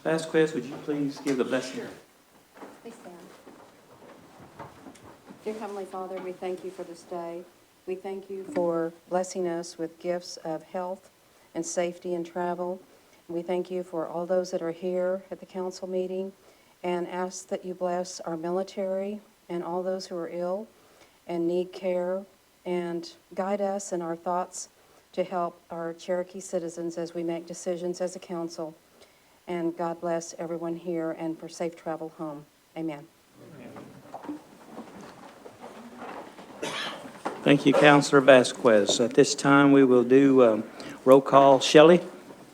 Vasquez, would you please give the blessing? Please stand. Dear Heavenly Father, we thank you for this day. We thank you for blessing us with gifts of health and safety and travel. We thank you for all those that are here at the council meeting, and ask that you bless our military and all those who are ill and need care, and guide us in our thoughts to help our Cherokee citizens as we make decisions as a council. And God bless everyone here, and for safe travel home. Amen. Thank you, Councilor Vasquez. At this time, we will do roll call. Shelley?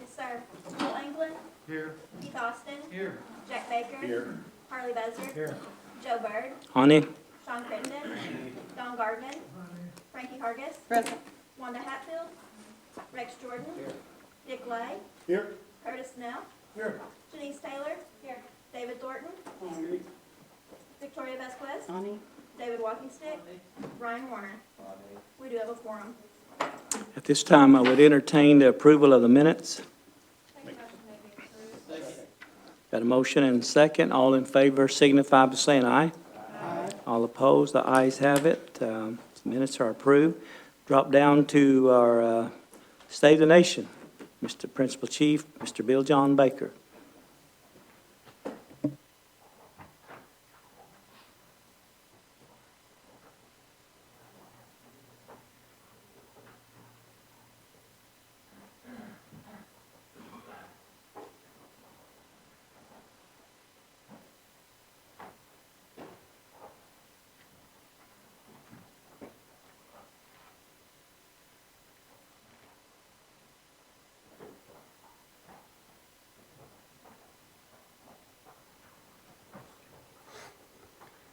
Yes, sir. Will England? Here. Keith Austin? Here. Jack Baker? Here. Harley Buzzer? Here. Joe Byrd? Honey? Sean Crittenden? Don Gardner? Frankie Hargis? Present. Wanda Hatfield? Rex Jordan? Here. Dick Lay? Here. Curtis Snell? Here. Janice Taylor? Here. David Thornton? Victoria Vasquez? Ani? David Walkingstick? Ryan Warner? We do have a quorum. At this time, I would entertain the approval of the minutes. Got a motion and a second. All in favor signify by saying aye. Aye. All opposed, the ayes have it. The minutes are approved. Drop down to our State of the Nation. Mr. Principal Chief, Mr. Bill John Baker.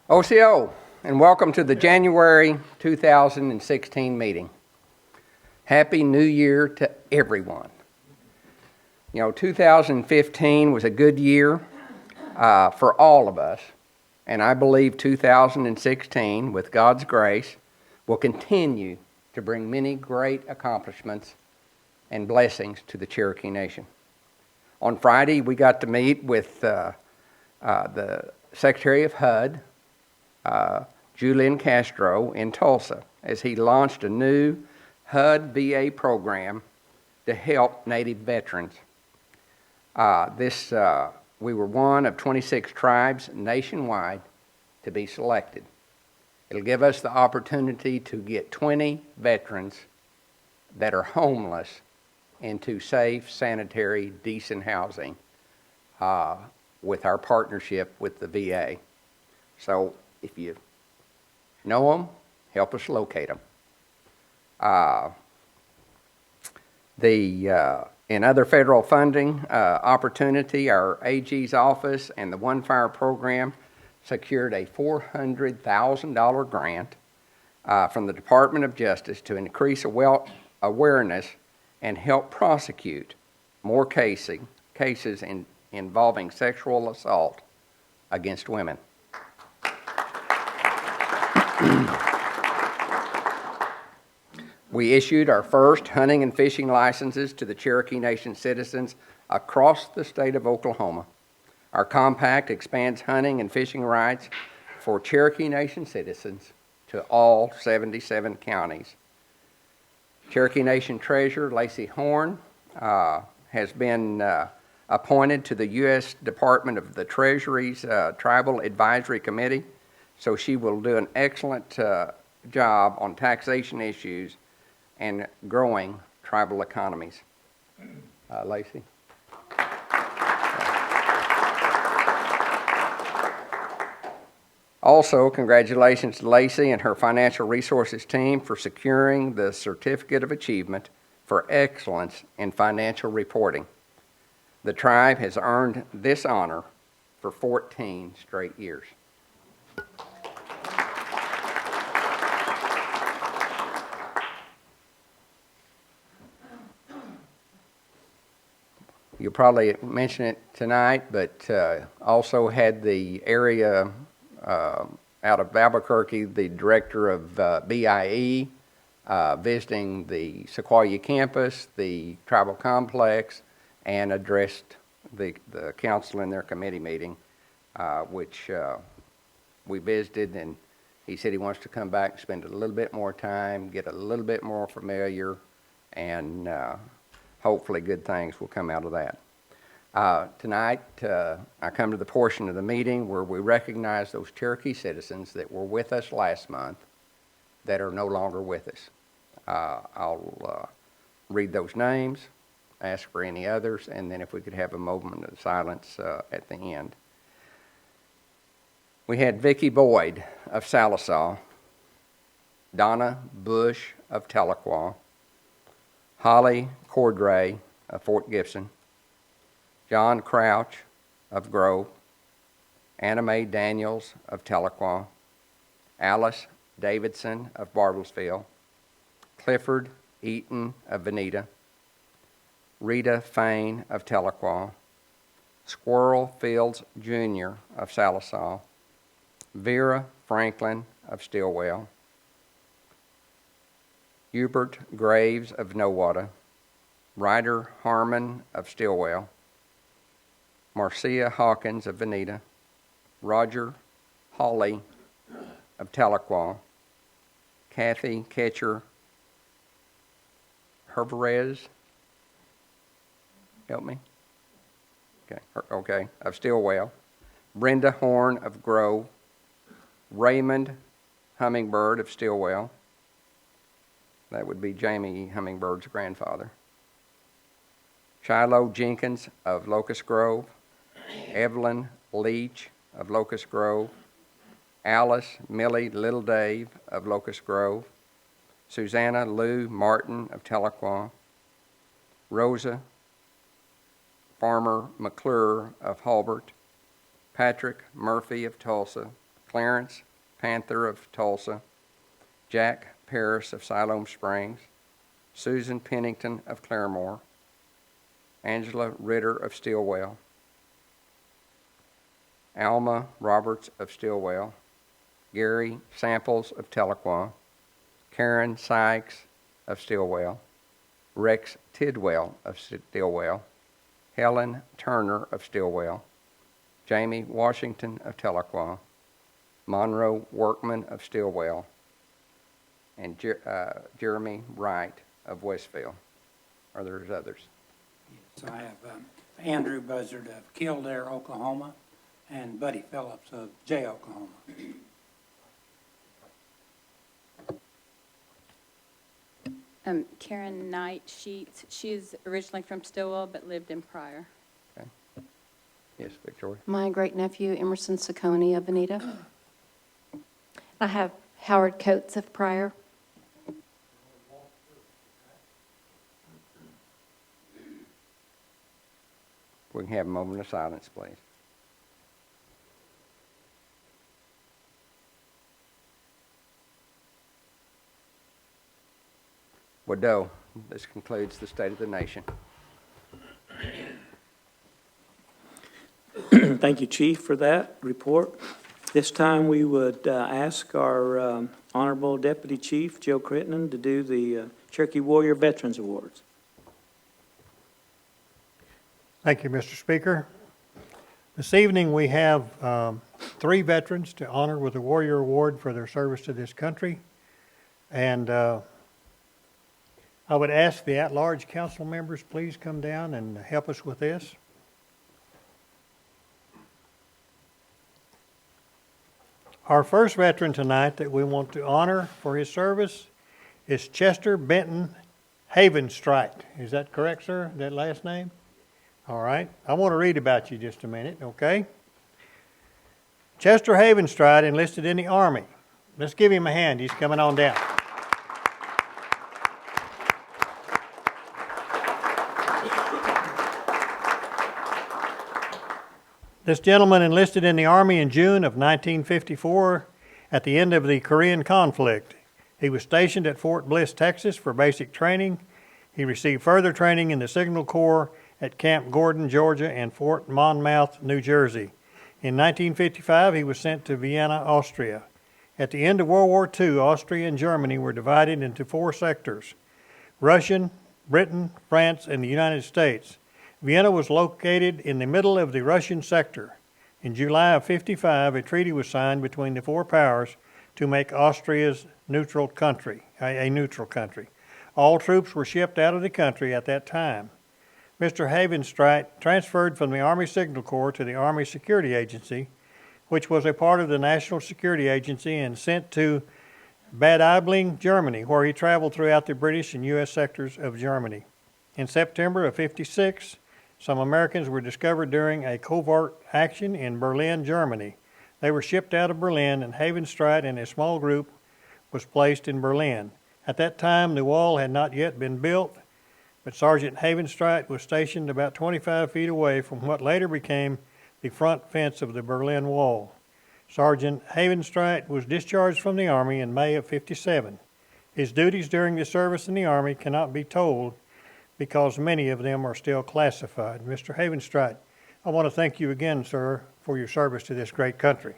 OCO, and welcome to the January 2016 meeting. Happy New Year to everyone. You know, 2015 was a good year for all of us, and I believe 2016, with God's grace, will continue to bring many great accomplishments and blessings to the Cherokee Nation. On Friday, we got to meet with the Secretary of HUD, Julian Castro, in Tulsa, as he launched a new HUD VA program to help Native veterans. We were one of 26 tribes nationwide to be selected. It'll give us the opportunity to get 20 veterans that are homeless into safe, sanitary, decent housing with our partnership with the VA. So if you know them, help us locate them. In other federal funding opportunity, our AG's office and the One Fire program secured a $400,000 grant from the Department of Justice to increase awareness and help prosecute more cases involving sexual assault against women. We issued our first hunting and fishing licenses to the Cherokee Nation citizens across the state of Oklahoma. Our compact expands hunting and fishing rights for Cherokee Nation citizens to all 77 counties. Cherokee Nation Treasurer Lacey Horn has been appointed to the U.S. Department of the Treasury's Tribal Advisory Committee, so she will do an excellent job on taxation issues and growing tribal economies. Lacey. Also, congratulations to Lacey and her financial resources team for securing the Certificate of Achievement for Excellence in Financial Reporting. The tribe has earned this honor for 14 straight years. You'll probably mention it tonight, but also had the area out of Albuquerque, the director of BIE, visiting the Sequoia campus, the tribal complex, and addressed the council in their committee meeting, which we visited, and he said he wants to come back and spend a little bit more time, get a little bit more familiar, and hopefully good things will come out of that. Tonight, I come to the portion of the meeting where we recognize those Cherokee citizens that were with us last month that are no longer with us. I'll read those names, ask for any others, and then if we could have a moment of silence at the end. We had Vicki Boyd of Salisaw, Donna Bush of Tahlequah, Holly Cordray of Fort Gibson, John Crouch of Grove, Anna Mae Daniels of Tahlequah, Alice Davidson of Bartlesville, Clifford Eaton of Veneta, Rita Fain of Tahlequah, Squirrel Fields Jr. of Salisaw, Vera Franklin of Stillwell, Hubert Graves of Nowata, Ryder Harmon of Stillwell, Marcia Hawkins of Veneta, Roger Hawley of Tahlequah, Kathy Ketcher Herberez, help me? Okay, of Stillwell, Brenda Horn of Grove, Raymond Hummingbird of Stillwell, that would be Jamie Hummingbird's grandfather, Shiloh Jenkins of Locust Grove, Evelyn Leach of Locust Grove, Alice Millie Little Dave of Locust Grove, Susanna Lou Martin of Tahlequah, Rosa Farmer McClure of Hulbert, Patrick Murphy of Tulsa, Clarence Panther of Tulsa, Jack Paris of Siloam Springs, Susan Pennington of Claremore, Angela Ritter of Stillwell, Alma Roberts of Stillwell, Gary Samples of Tahlequah, Karen Sykes of Stillwell, Rex Tidwell of Stillwell, Helen Turner of Stillwell, Jamie Washington of Tahlequah, Monroe Workman of Stillwell, and Jeremy Wright of Westville. Are there others? Yes, I have Andrew Buzzard of Kildare, Oklahoma, and Buddy Phillips of Jay, Oklahoma. Karen Knight Sheets. She's originally from Stillwell but lived in Pryor. Okay. Yes, Victoria. My great-nephew, Emerson Saccone of Veneta. I have Howard Coates of Pryor. We can have a moment of silence, please. Wadeau, this concludes the State of the Nation. Thank you, Chief, for that report. This time we would ask our Honorable Deputy Chief, Joe Crittenden, to do the Cherokee Warrior Veterans Awards. Thank you, Mr. Speaker. This evening we have 3 veterans to honor with the Warrior Award for their service to this country. And I would ask the at-large council members please come down and help us with this. Our first veteran tonight that we want to honor for his service is Chester Benton Havenstrite. Is that correct, sir? That last name? All right. I want to read about you just a minute, okay? Chester Havenstrite enlisted in the Army. Let's give him a hand. He's coming on down. This gentleman enlisted in the Army in June of 1954 at the end of the Korean conflict. He was stationed at Fort Bliss, Texas for basic training. He received further training in the Signal Corps at Camp Gordon, Georgia, and Fort Monmouth, New Jersey. In 1955, he was sent to Vienna, Austria. At the end of World War II, Austria and Germany were divided into 4 sectors: Russian, Britain, France, and the United States. Vienna was located in the middle of the Russian sector. In July of 55, a treaty was signed between the four powers to make Austria's a neutral country. All troops were shipped out of the country at that time. Mr. Havenstreit transferred from the Army Signal Corps to the Army Security Agency, which was a part of the National Security Agency, and sent to Bad Aibling, Germany, where he traveled throughout the British and U.S. sectors of Germany. In September of 56, some Americans were discovered during a covert action in Berlin, Germany. They were shipped out of Berlin, and Havenstreit and a small group was placed in Berlin. At that time, the wall had not yet been built, but Sergeant Havenstreit was stationed about 25 feet away from what later became the front fence of the Berlin Wall. Sergeant Havenstreit was discharged from the Army in May of 57. His duties during his service in the Army cannot be told because many of them are still classified. Mr. Havenstreit, I want to thank you again, sir, for your service to this great country.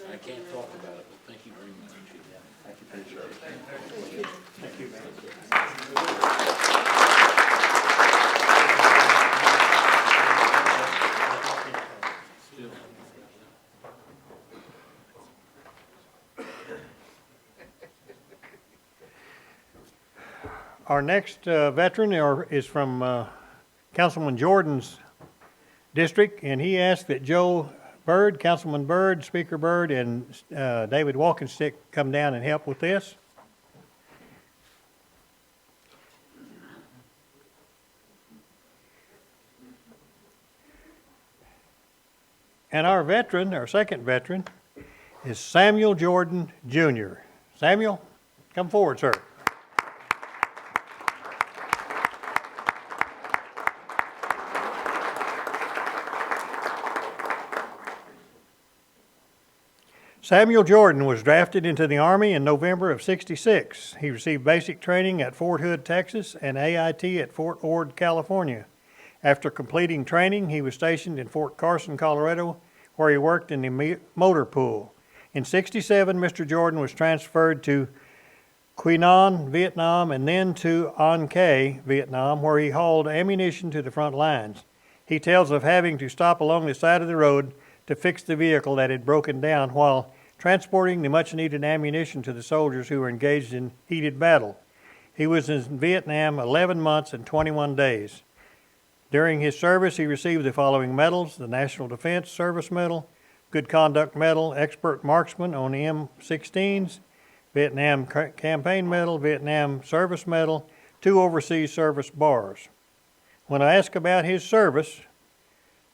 I can't talk about it, but thank you very much. Thank you for your service. Thank you, man. Our next veteran is from Councilman Jordan's district, and he asked that Joe Byrd, Councilman Byrd, Speaker Byrd, and David Walkenstick come down and help with this. And our veteran, our second veteran, is Samuel Jordan, Jr. Samuel, come forward, sir. Samuel Jordan was drafted into the Army in November of '66. He received basic training at Fort Hood, Texas, and AIT at Fort Ord, California. After completing training, he was stationed in Fort Carson, Colorado, where he worked in the motor pool. In '67, Mr. Jordan was transferred to Quy Nhon, Vietnam, and then to An Khê, Vietnam, where he hauled ammunition to the front lines. He tells of having to stop along the side of the road to fix the vehicle that had broken down while transporting the much-needed ammunition to the soldiers who were engaged in heated battle. He was in Vietnam 11 months and 21 days. During his service, he received the following medals: the National Defense Service Medal, Good Conduct Medal, Expert Marksman on M16s, Vietnam Campaign Medal, Vietnam Service Medal, 2 Overseas Service Bars. When I ask about his service,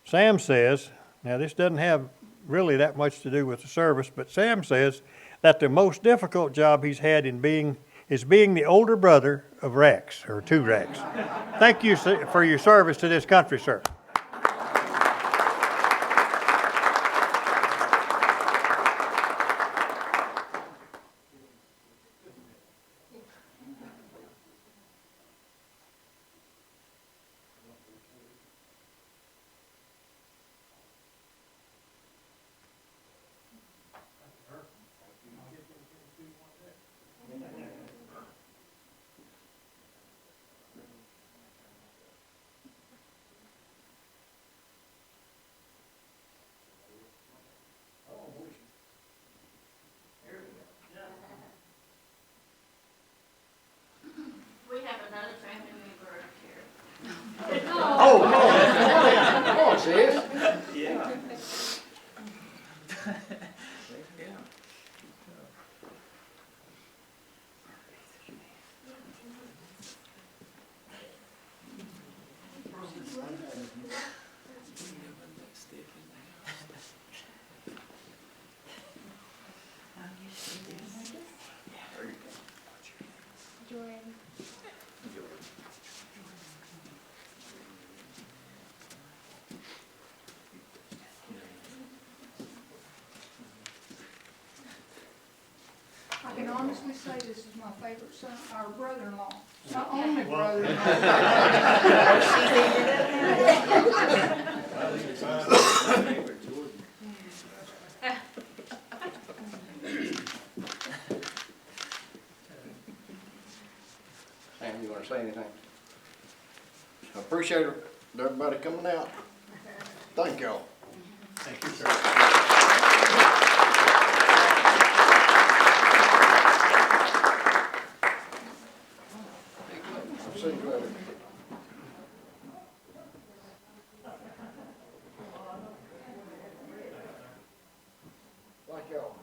Sam says, now this doesn't have really that much to do with the service, but Sam says that the most difficult job he's had is being the older brother of Rex, or 2 Rex. Thank you for your service to this country, sir. I can honestly say this is my favorite son, our brother-in-law, my only brother-in-law. Sam, you want to say anything? I appreciate everybody coming out. Thank y'all. Thank you, sir. I'll see you later. Thank y'all.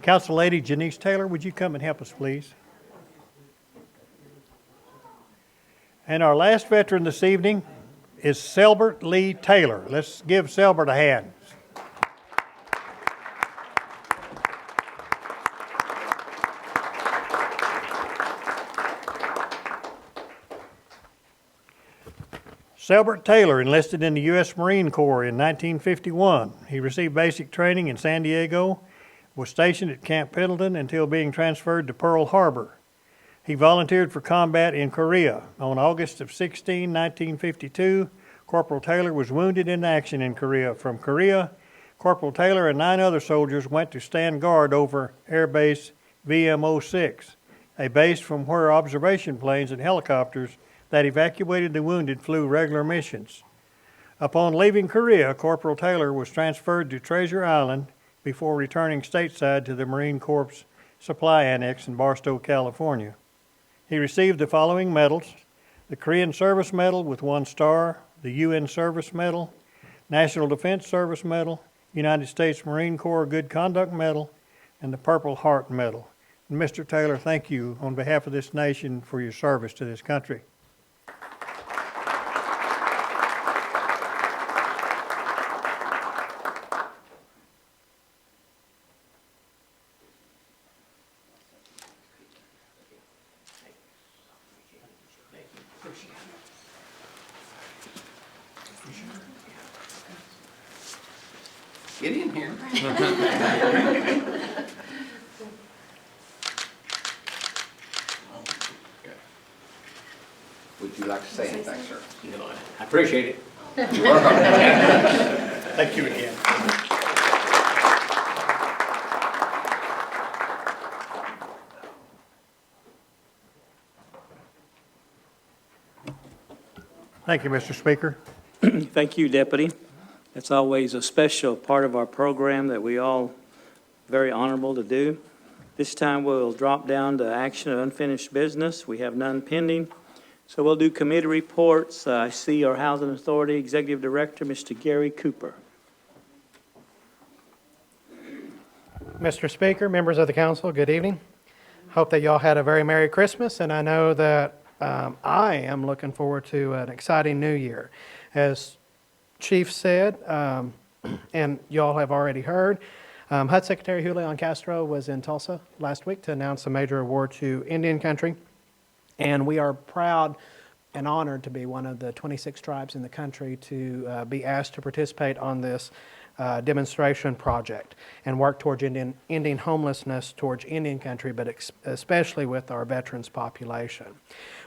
Council Lady Janice Taylor, would you come and help us, please? And our last veteran this evening is Selbert Lee Taylor. Let's give Selbert a hand. Selbert Taylor enlisted in the U.S. Marine Corps in 1951. He received basic training in San Diego, was stationed at Camp Pendleton until being transferred to Pearl Harbor. He volunteered for combat in Korea. On August of 1952, Corporal Taylor was wounded in action in Korea. From Korea, Corporal Taylor and 9 other soldiers went to stand guard over Air Base VM-06, a base from where observation planes and helicopters that evacuated the wounded flew regular missions. Upon leaving Korea, Corporal Taylor was transferred to Treasure Island before returning stateside to the Marine Corps Supply Annex in Barstow, California. He received the following medals: the Korean Service Medal with 1 star, the UN Service Medal, National Defense Service Medal, United States Marine Corps Good Conduct Medal, and the Purple Heart Medal. And Mr. Taylor, thank you on behalf of this nation for your service to this country. Get in here. Would you like to say anything, sir? No, I appreciate it. You're welcome. Thank you again. Thank you, Mr. Speaker. Thank you, Deputy. It's always a special part of our program that we all very honorable to do. This time we'll drop down to action of unfinished business. We have none pending. So we'll do committee reports. I see our Housing Authority Executive Director, Mr. Gary Cooper. Mr. Speaker, members of the council, good evening. Hope that y'all had a very Merry Christmas, and I know that I am looking forward to an exciting new year. As Chief said, and y'all have already heard, HUD Secretary Julian Castro was in Tulsa last week to announce a major award to Indian Country, and we are proud and honored to be one of the 26 tribes in the country to be asked to participate on this demonstration project and work towards ending homelessness towards Indian Country, but especially with our veterans population.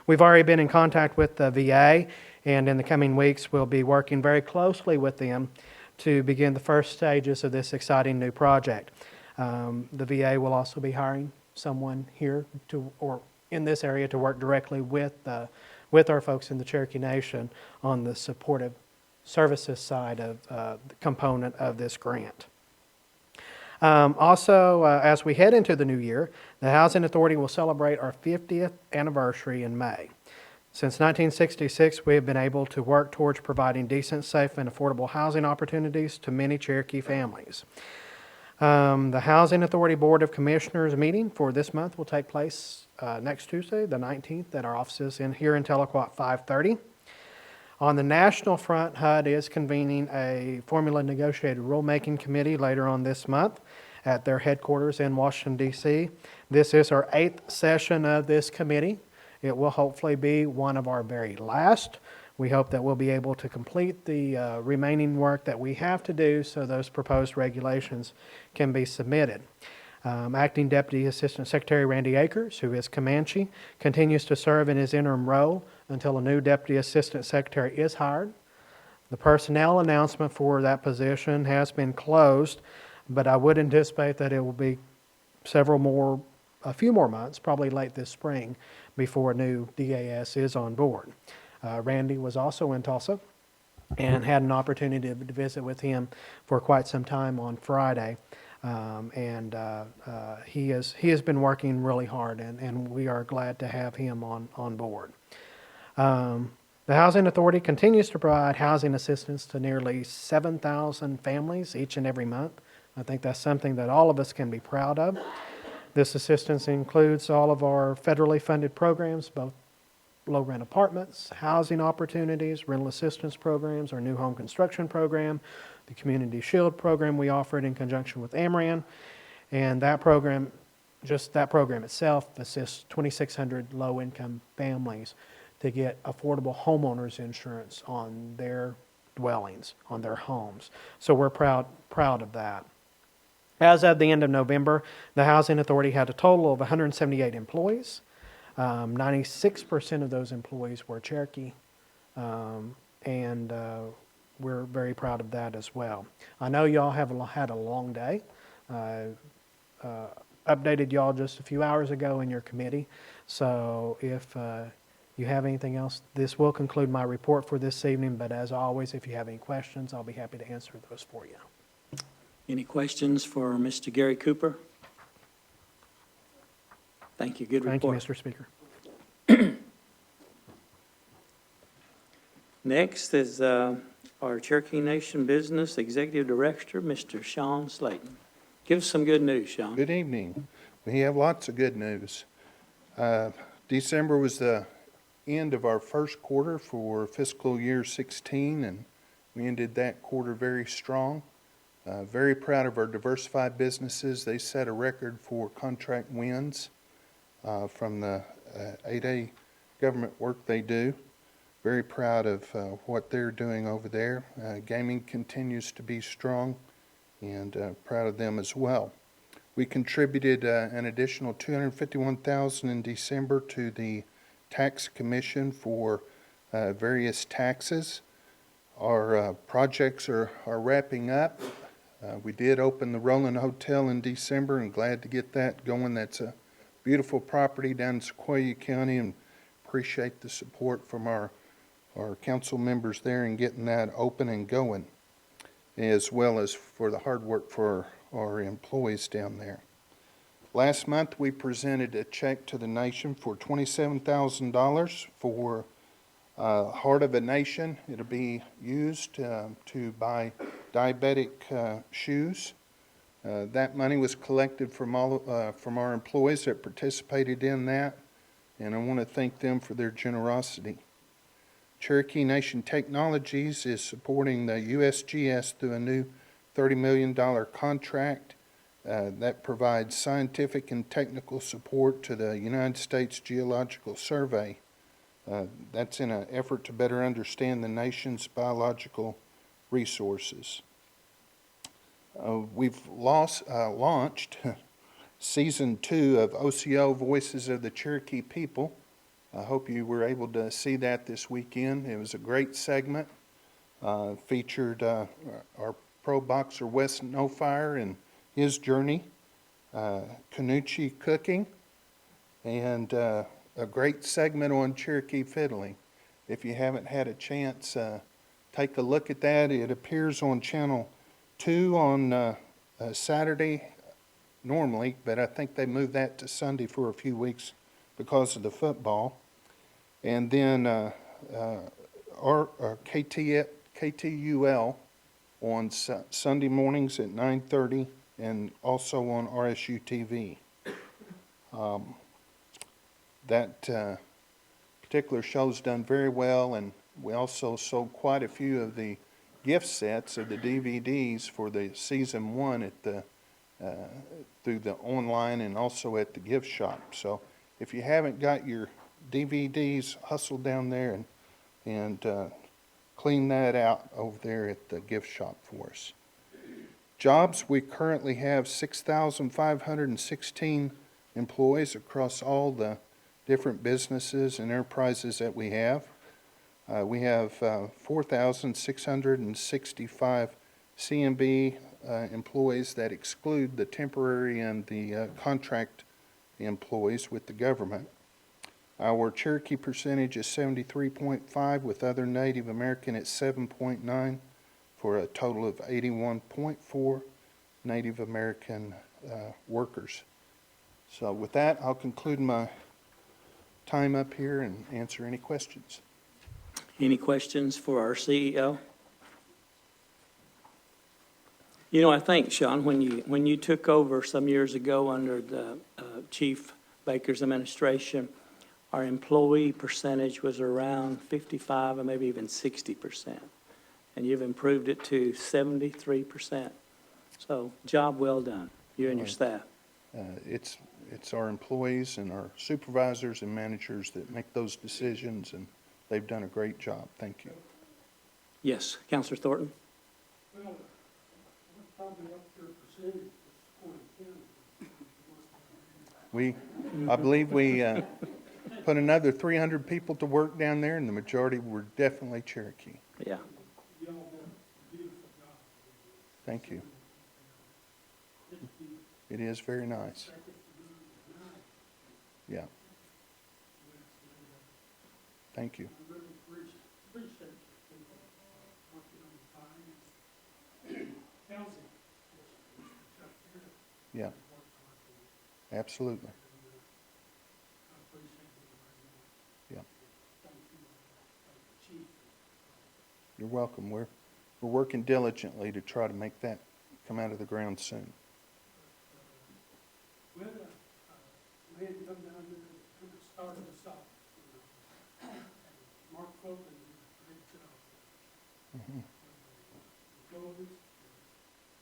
We've already been in contact with the VA, and in the coming weeks we'll be working very closely with them to begin the first stages of this exciting new project. The VA will also be hiring someone here or in this area to work directly with our folks in the Cherokee Nation on the supportive services side of the component of this grant. Also, as we head into the new year, the Housing Authority will celebrate our 50th anniversary in May. Since 1966, we have been able to work towards providing decent, safe, and affordable housing opportunities to many Cherokee families. The Housing Authority Board of Commissioners meeting for this month will take place next Tuesday, the 19th, at our offices here in Tahlequah at 5:30. On the national front, HUD is convening a formula negotiated rulemaking committee later on this month at their headquarters in Washington, D.C. This is our 8th session of this committee. It will hopefully be one of our very last. We hope that we'll be able to complete the remaining work that we have to do so those proposed regulations can be submitted. Acting Deputy Assistant Secretary Randy Akers, who is Comanche, continues to serve in his interim role until a new Deputy Assistant Secretary is hired. The personnel announcement for that position has been closed, but I would anticipate that it will be a few more months, probably late this spring, before a new DAS is on board. Randy was also in Tulsa and had an opportunity to visit with him for quite some time on Friday. He has been working really hard, and we are glad to have him on board. The Housing Authority continues to provide housing assistance to nearly 7,000 families each and every month. I think that's something that all of us can be proud of. This assistance includes all of our federally funded programs, both low-rent apartments, housing opportunities, rental assistance programs, our new home construction program, the Community Shield program we offered in conjunction with Amran, and that program, just that program itself, assists 2,600 low-income families to get affordable homeowners insurance on their dwellings, on their homes. So we're proud of that. As of the end of November, the Housing Authority had a total of 178 employees. 96% of those employees were Cherokee, and we're very proud of that as well. I know y'all have had a long day. Updated y'all just a few hours ago in your committee, so if you have anything else, this will conclude my report for this evening, but as always, if you have any questions, I'll be happy to answer those for you. Any questions for Mr. Gary Cooper? Thank you. Good report. Thank you, Mr. Speaker. Next is our Cherokee Nation Business Executive Director, Mr. Sean Slayton. Give us some good news, Sean. Good evening. We have lots of good news. December was the end of our first quarter for fiscal year 16, and we ended that quarter very strong. Very proud of our diversified businesses. They set a record for contract wins from the 8A government work they do. Very proud of what they're doing over there. Gaming continues to be strong, and proud of them as well. We contributed an additional $251,000 in December to the Tax Commission for various taxes. Our projects are wrapping up. We did open the Roland Hotel in December, and glad to get that going. That's a beautiful property down in Sequoia County, and appreciate the support from our council members there in getting that open and going, as well as for the hard work for our employees down there. Last month, we presented a check to the nation for $27,000 for Heart of a Nation. It'll be used to buy diabetic shoes. That money was collected from our employees that participated in that, and I want to thank them for their generosity. Cherokee Nation Technologies is supporting the USGS through a new $30 million contract that provides scientific and technical support to the United States Geological Survey. That's in an effort to better understand the nation's biological resources. We've launched Season 2 of OCO Voices of the Cherokee People. I hope you were able to see that this weekend. It was a great segment. Featured our pro boxer Wes Nofire and his journey, Canucci cooking, and a great segment on Cherokee fiddling. If you haven't had a chance, take a look at that. It appears on Channel 2 on Saturday normally, but I think they moved that to Sunday for a few weeks because of the football. And then our KTUL on Sunday mornings at 9:30 and also on RSU TV. That particular show's done very well, and we also sold quite a few of the gift sets of the DVDs for the season 1 at the through the online and also at the gift shop. So if you haven't got your DVDs, hustle down there and clean that out over there at the gift shop for us. Jobs, we currently have 6,516 employees across all the different businesses and enterprises that we have. We have 4,665 CMB employees that exclude the temporary and the contract employees with the government. Our Cherokee percentage is 73.5, with other Native American at 7.9, for a total of 81.4 Native American workers. So with that, I'll conclude my time up here and answer any questions. Any questions for our CEO? You know, I think, Sean, when you took over some years ago under the Chief Baker's administration, our employee percentage was around 55 or maybe even 60%. And you've improved it to 73%. So job well done, you and your staff. It's our employees and our supervisors and managers that make those decisions, and they've done a great job. Thank you. Yes, Councilor Thornton? Well, probably up to a percentage I believe we put another 300 people to work down there, and the majority were definitely Cherokee. Yeah. Thank you. It is very nice. Yeah. Thank you. Yeah. Absolutely. Yeah. You're welcome. We're working diligently to try to make that come out of the ground soon. We had a man come down there and started us off. Mark Fulton did a great job. Employees,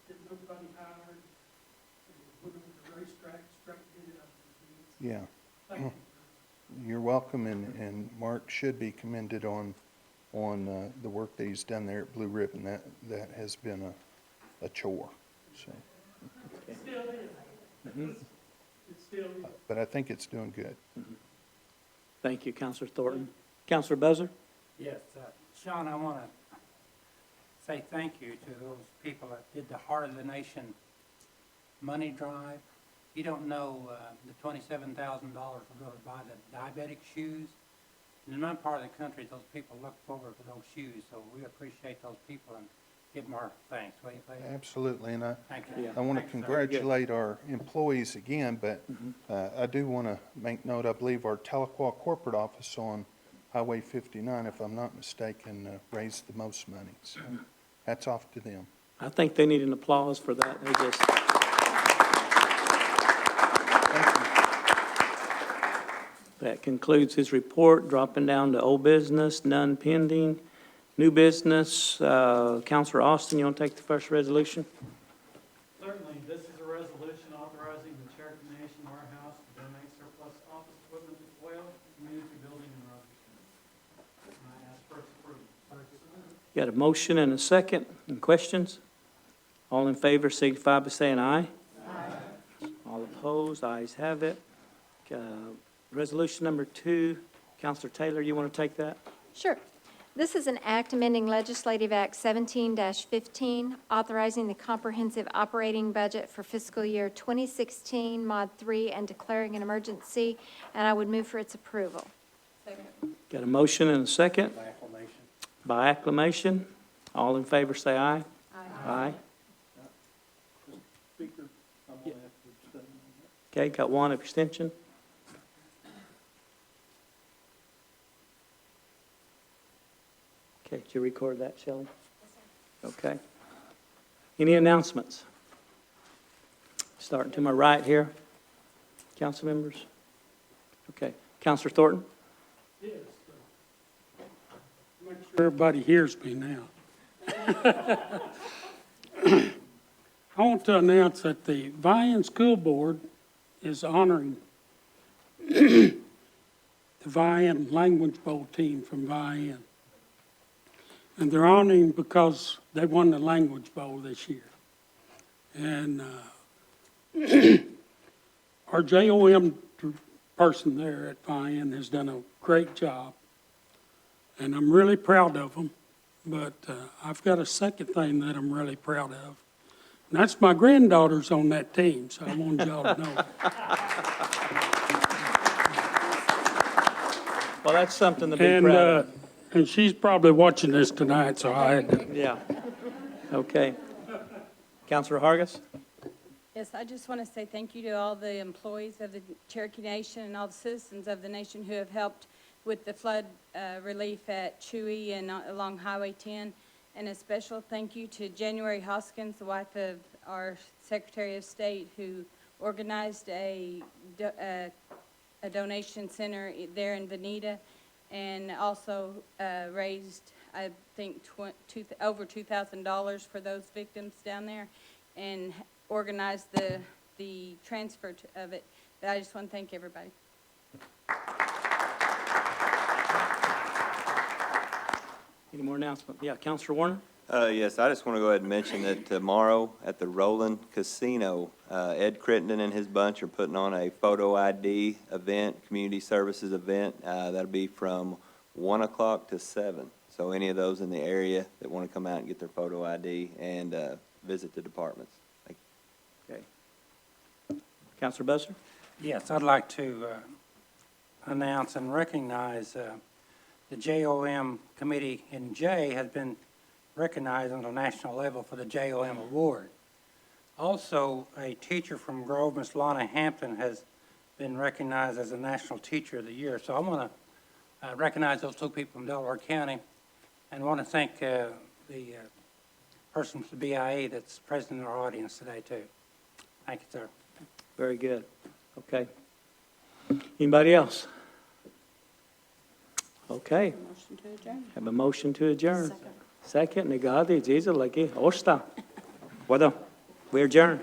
get nobody hired, and went over the racetrack, straightened it up. Yeah. Thank you. You're welcome, and Mark should be commended on the work that he's done there at Blue Ribbon. That has been a chore. So. It still is. It still is. But I think it's doing good. Thank you, Councilor Thornton. Councilor Buzzer? Yes, Sean, I want to say thank you to those people that did the Heart of the Nation money drive. You don't know, the $27,000 will go to buy the diabetic shoes. In my part of the country, those people look forward to those shoes, so we appreciate those people and give them our thanks. Will you please? Absolutely, and Thank you. I want to Thanks, sir. congratulate our employees again, but I do want to make note, I believe our Tahlequah corporate office on Highway 59, if I'm not mistaken, raised the most money. So hats off to them. I think they need an applause for that. They just... That concludes his report. Dropping down to old business, none pending. New business, Councilor Austin, you want to take the first resolution? Certainly. This is a resolution authorizing the Cherokee Nation Warehouse to donate surplus office equipment to 12 community building in Robertson. I ask for its approval. Got a motion and a second. Any questions? All in favor signify by saying aye. Aye. All opposed, ayes have it. Resolution number 2, Councilor Taylor, you want to take that? Sure. This is an act amending Legislative Act 17-15, authorizing the comprehensive operating budget for fiscal year 2016, Mod 3, and declaring an emergency, and I would move for its approval. Got a motion and a second? By acclamation. By acclamation. All in favor say aye. Aye. Speaker, I'm going to have to abstain on that. Okay, got one abstention. Okay, did you record that, Shelley? Okay. Any announcements? Starting to my right here. Council members? Okay. Counselor Thornton? Yes. Make sure everybody hears me now. I want to announce that the Vian School Board is honoring the Vian Language Bowl team from Vian. And they're honoring because they won the Language Bowl this year. And our JOM person there at Vian has done a great job. And I'm really proud of them. But I've got a second thing that I'm really proud of. And that's my granddaughter's on that team, so I wanted y'all to know. Well, that's something to be proud of. And she's probably watching this tonight, so I had to. Yeah. Okay. Counselor Hargis? Yes, I just want to say thank you to all the employees of the Cherokee Nation and all the citizens of the nation who have helped with the flood relief at Chewy and along Highway 10. And a special thank you to January Hoskins, the wife of our Secretary of State, who organized a donation center there in Veneta, and also raised, I think, over $2,000 for those victims down there, and organized the transfer of it. But I just want to thank everybody. Any more announcements? Yeah, Counselor Warner? Yes, I just want to go ahead and mention that tomorrow at the Roland Casino, Ed Crittenden and his bunch are putting on a photo ID event, community services event. That'll be from 1 o'clock to 7. So any of those in the area that want to come out and get their photo ID and visit the departments. Thank you. Okay. Counselor Busser? Yes, I'd like to announce and recognize the JOM committee in J has been recognized on the national level for the JOM award. Also, a teacher from Grove, Miss Lana Hampton, has been recognized as a National Teacher of the Year. So I want to recognize those two people from Delaware County, and want to thank the person from the BIA that's present in our audience today, too. Thank you, sir. Very good. Okay. Anybody else? Okay. Motion to adjourn. Have a motion to adjourn. Second. Negati, Jesus, like, Osta. Well, we adjourn.